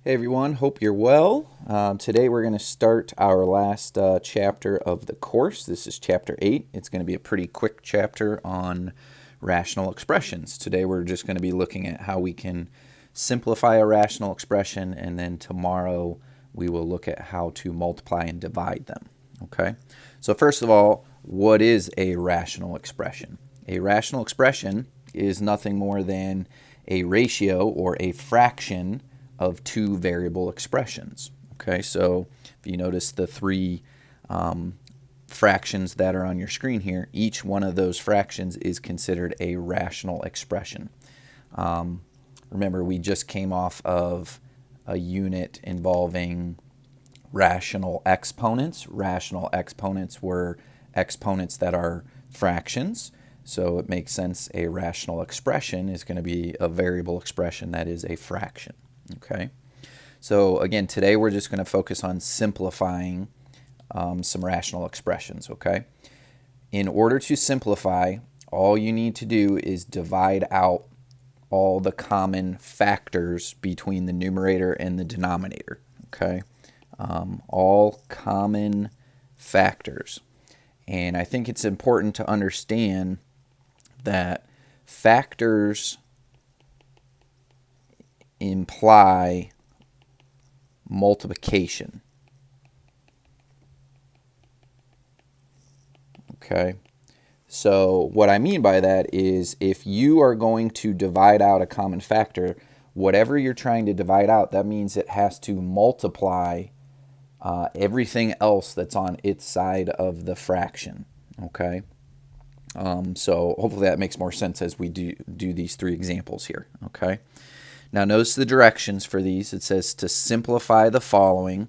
Hey everyone, hope you're well. Today we're going to start our last chapter of the course. This is chapter 8. It's going to be a pretty quick chapter on rational expressions. Today we're just going to be looking at how we can simplify a rational expression, and then tomorrow we will look at how to multiply and divide them. Okay? So first of all, what is a rational expression? A rational expression is nothing more than a ratio or a fraction of two variable expressions. Okay, so if you notice the three fractions that are on your screen here, each one of those fractions is considered a rational expression. Remember, we just came off of a unit involving rational exponents. Rational exponents were exponents that are fractions. So it makes sense a rational expression is going to be a variable expression that is a fraction. Okay, so again, today we're just going to focus on simplifying some rational expressions. Okay, in order to simplify, all you need to do is divide out all the common factors between the numerator and the denominator. Okay, all common factors. And I think it's important to understand that factors imply multiplication. Okay, so what I mean by that is if you are going to divide out a common factor, whatever you're trying to divide out, that means it has to multiply everything else that's on its side of the fraction. Okay, so hopefully that makes more sense as we do these three examples here. Okay. Now notice the directions for these. It says to simplify the following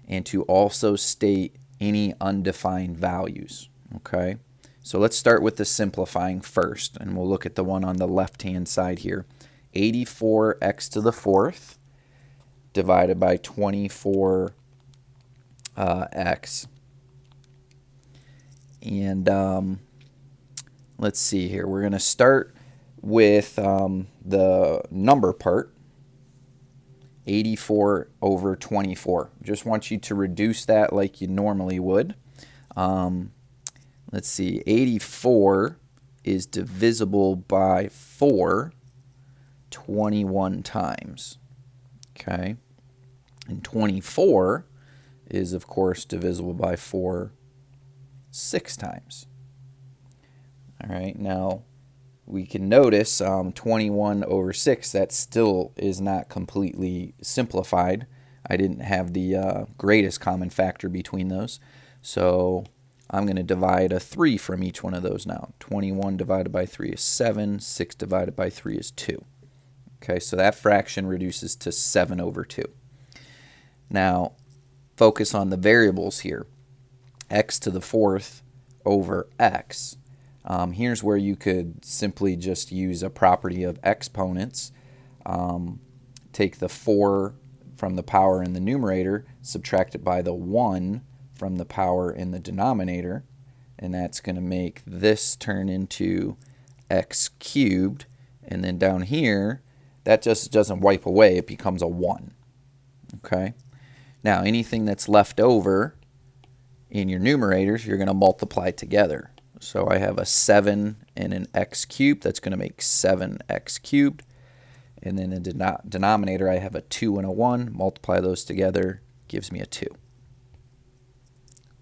and to also state any undefined values. Okay, so let's start with the simplifying first, and we'll look at the one on the left-hand side here. 84x to the fourth divided by 24x. And let's see here. We're going to start with the number part, 84 over 24. Just want you to reduce that like you normally would. Let's see, 84 is divisible by 4 21 times. Okay, and 24 is, of course, divisible by 4 6 times. All right, now we can notice 21 over 6, that still is not completely simplified. I didn't have the greatest common factor between those. So I'm going to divide a 3 from each one of those now. 21 divided by 3 is 7. 6 divided by 3 is 2. Okay, so that fraction reduces to 7 over 2. Now, focus on the variables here. X to the fourth over x. Here's where you could simply just use a property of exponents. Take the 4 from the power in the numerator, subtract it by the 1 from the power in the denominator, and that's going to make this turn into x cubed. And then down here, that just doesn't wipe away, it becomes a 1. Okay? Now, anything that's left over in your numerators, you're going to multiply together. So I have a 7 and an x cubed. That's going to make 7x cubed. And then in the denominator, I have a 2 and a 1. Multiply those together, gives me a 2.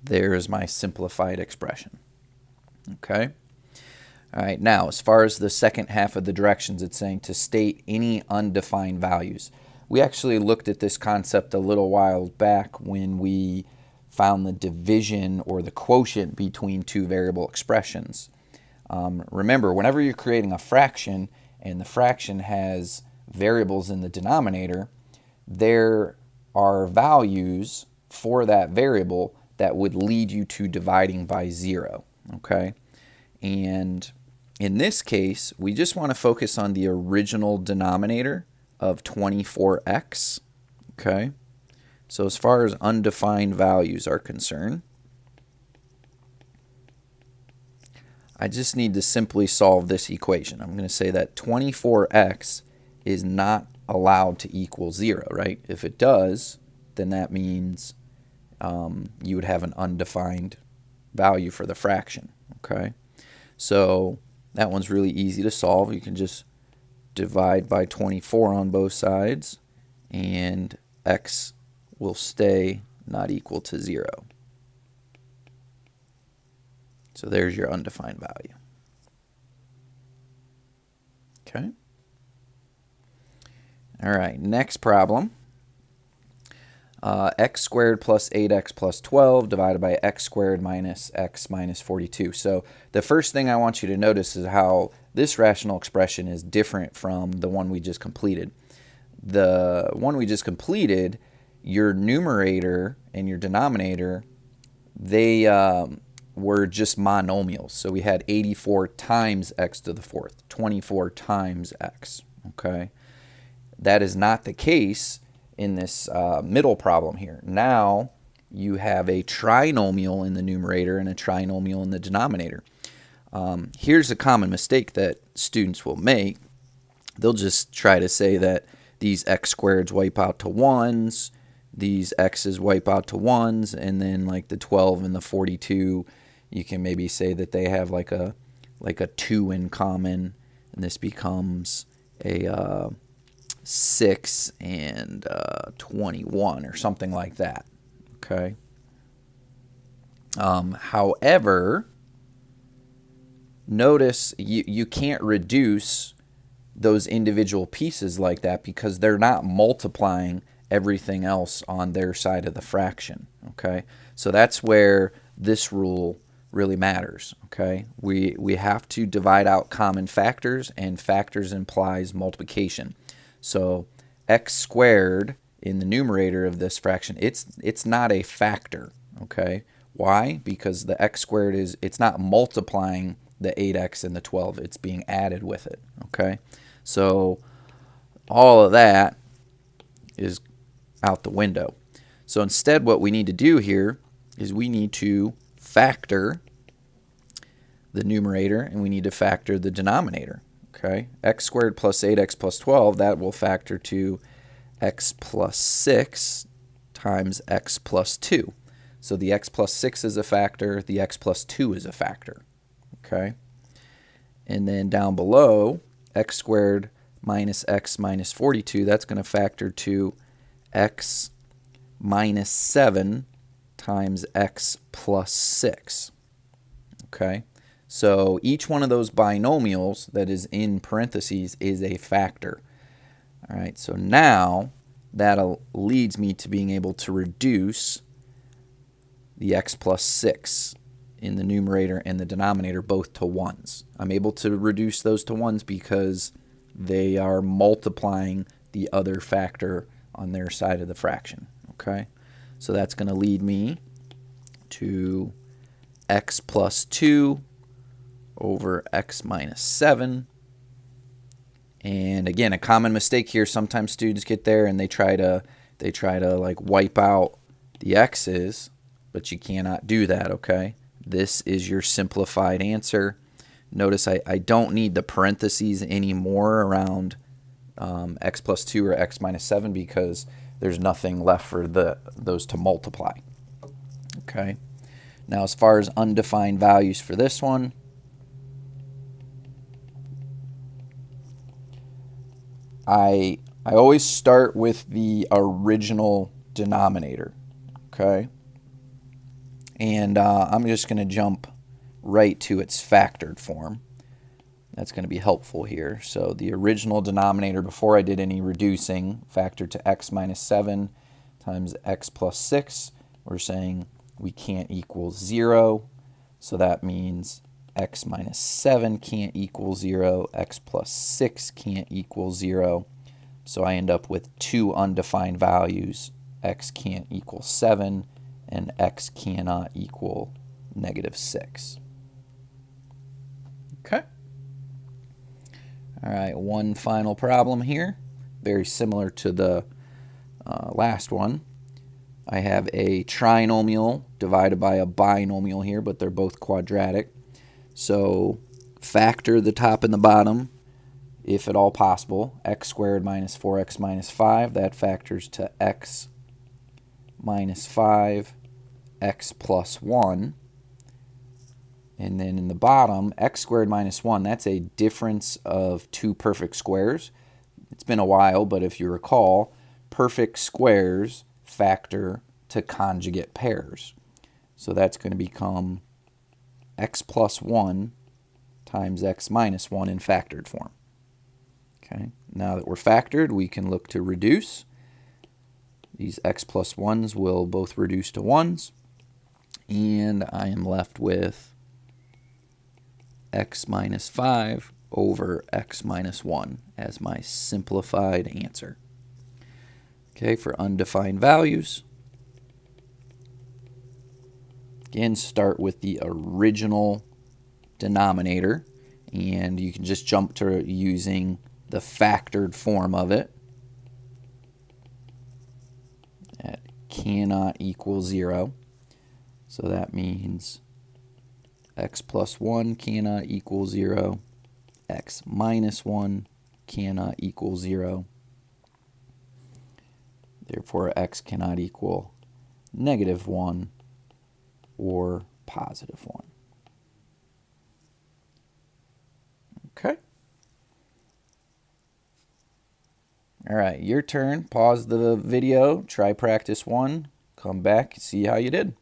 There's my simplified expression. Okay? All right, now as far as the second half of the directions, it's saying to state any undefined values. We actually looked at this concept a little while back when we found the division or the quotient between two variable expressions. Remember, whenever you're creating a fraction and the fraction has variables in the denominator, there are values for that variable that would lead you to dividing by 0. Okay? And in this case, we just want to focus on the original denominator of 24x. Okay? So as far as undefined values are concerned, I just need to simply solve this equation. I'm going to say that 24x is not allowed to equal 0, right? If it does, then that means you would have an undefined value for the fraction, okay? So that one's really easy to solve. You can just divide by 24 on both sides, and x will stay not equal to 0. So there's your undefined value. Okay. All right, next problem. X squared plus 8x plus 12 divided by x squared minus x minus 42. So the first thing I want you to notice is how this rational expression is different from the one we just completed. The one we just completed, your numerator and your denominator, they were just monomials. So we had 84 times x to the fourth, 24 times x, okay? That is not the case in this middle problem here. Now you have a trinomial in the numerator and a trinomial in the denominator. Here's a common mistake that students will make. They'll just try to say that these x squareds wipe out to 1s, these x's wipe out to 1s, and then like the 12 and the 42, you can maybe say that they have like a 2 in common, and this becomes a 6 and 21 or something like that, okay? However, notice you can't reduce those individual pieces like that because they're not multiplying everything else on their side of the fraction, okay? So that's where this rule really matters, okay? We have to divide out common factors, and factors implies multiplication. So x squared in the numerator of this fraction, it's not a factor, okay? Why? Because the x squared it's not multiplying the 8x and the 12. It's being added with it, okay? So all of that is out the window. So instead what we need to do here is we need to factor the numerator and we need to factor the denominator. Okay, x squared plus 8x plus 12, that will factor to x plus 6 times x plus 2. So the x plus 6 is a factor, the x plus 2 is a factor. Okay, and then down below, x squared minus x minus 42, that's going to factor to x minus 7 times x plus 6. Okay. So each one of those binomials that is in parentheses is a factor. All right, so now that leads me to being able to reduce the x plus 6 in the numerator and the denominator both to 1s. I'm able to reduce those to 1s because they are multiplying the other factor on their side of the fraction. Okay, so that's going to lead me to x plus 2 over x minus 7. And again, a common mistake here, sometimes students get there and they try to like wipe out the x's, but you cannot do that, okay? This is your simplified answer. Notice I don't need the parentheses anymore around x plus 2 or x minus 7 because there's nothing left for those to multiply. Okay. Now as far as undefined values for this one, I always start with the original denominator, okay? And I'm just going to jump right to its factored form. That's going to be helpful here. So the original denominator, before I did any reducing, factored to x minus 7 times x plus 6. We're saying we can't equal 0, so that means x minus 7 can't equal 0, x plus 6 can't equal 0. So I end up with two undefined values. X can't equal 7, and x cannot equal negative 6. Okay. All right, one final problem here, very similar to the last one. I have a trinomial divided by a binomial here, but they're both quadratic. So factor the top and the bottom. if at all possible, x squared minus 4x minus 5. That factors to x minus 5, x plus 1. And then in the bottom, x squared minus 1, that's a difference of two perfect squares. It's been a while, but if you recall, perfect squares factor to conjugate pairs. So that's going to become x plus 1 times x minus 1 in factored form. Okay, now that we're factored, we can look to reduce. These x plus 1s will both reduce to 1s, and I am left with x minus 5 over x minus 1 as my simplified answer. Okay, for undefined values, again, start with the original denominator, and you can just jump to using the factored form of it. That cannot equal 0, so that means x plus 1 cannot equal 0, x minus 1 cannot equal 0. Therefore, x cannot equal negative 1 or positive 1. Okay. All right, your turn. Pause the video, try practice 1, come back, see how you did.